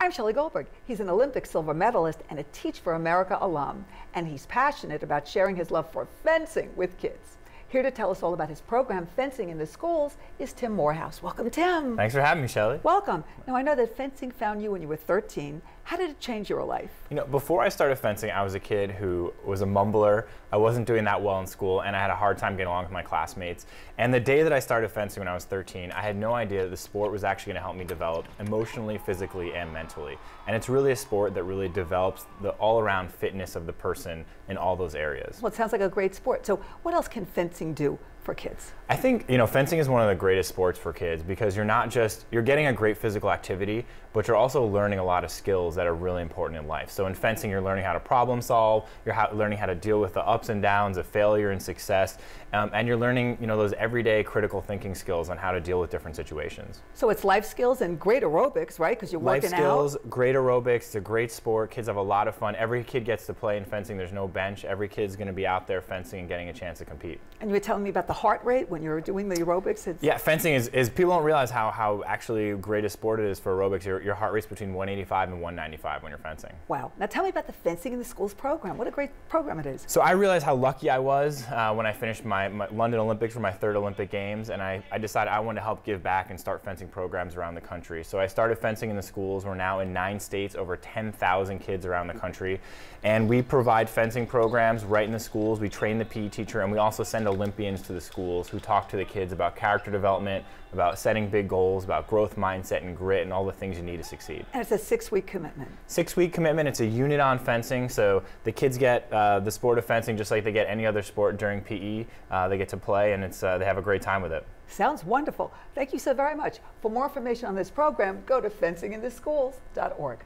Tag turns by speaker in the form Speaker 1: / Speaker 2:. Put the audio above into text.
Speaker 1: I'm Shelley Goldberg. He's an Olympic silver medalist and a Teach for America alum, and he's passionate about sharing his love for fencing with kids. Here to tell us all about his program, Fencing in the Schools, is Tim Morehouse. Welcome, Tim.
Speaker 2: Thanks for having me, Shelley.
Speaker 1: Welcome. Now, I know that fencing found you when you were 13. How did it change your life?
Speaker 2: You know, before I started fencing, I was a kid who was a mumbler. I wasn't doing that well in school, and I had a hard time getting along with my classmates. And the day that I started fencing when I was 13, I had no idea that the sport was actually going to help me develop emotionally, physically, and mentally. And it's really a sport that really develops the all-around fitness of the person in all those areas.
Speaker 1: Well, it sounds like a great sport. So what else can fencing do for kids?
Speaker 2: I think, you know, fencing is one of the greatest sports for kids because you're getting a great physical activity, but you're also learning a lot of skills that are really important in life. So in fencing, you're learning how to problem solve, you're learning how to deal with the ups and downs of failure and success, and you're learning, you know, those everyday critical thinking skills on how to deal with different situations.
Speaker 1: So it's life skills and great aerobics, right? Because you're working out.
Speaker 2: Life skills, great aerobics, it's a great sport. Kids have a lot of fun. Every kid gets to play in fencing. There's no bench. Every kid's going to be out there fencing and getting a chance to compete.
Speaker 1: And you were telling me about the heart rate when you're doing the aerobics.
Speaker 2: Yeah, fencing is people don't realize how actually great a sport it is for aerobics. Your heart rate's between 185 and 195 when you're fencing.
Speaker 1: Wow. Now tell me about the Fencing in the Schools program. What a great program it is.
Speaker 2: So I realized how lucky I was when I finished my London Olympics for my third Olympic Games, and I decided I wanted to help give back and start fencing programs around the country. So I started Fencing in the Schools. We're now in 9 states, over 10,000 kids around the country, and we provide fencing programs right in the schools. We train the PE teacher, and we also send Olympians to the schools who talk to the kids about character development, about setting big goals, about growth mindset and grit, and all the things you need to succeed.
Speaker 1: And it's a 6-week commitment.
Speaker 2: 6-week commitment. It's a unit on fencing, so the kids get the sport of fencing just like they get any other sport during PE. They get to play, and they have a great time with it.
Speaker 1: Sounds wonderful. Thank you so very much. For more information on this program, go to fencingintheschools.org.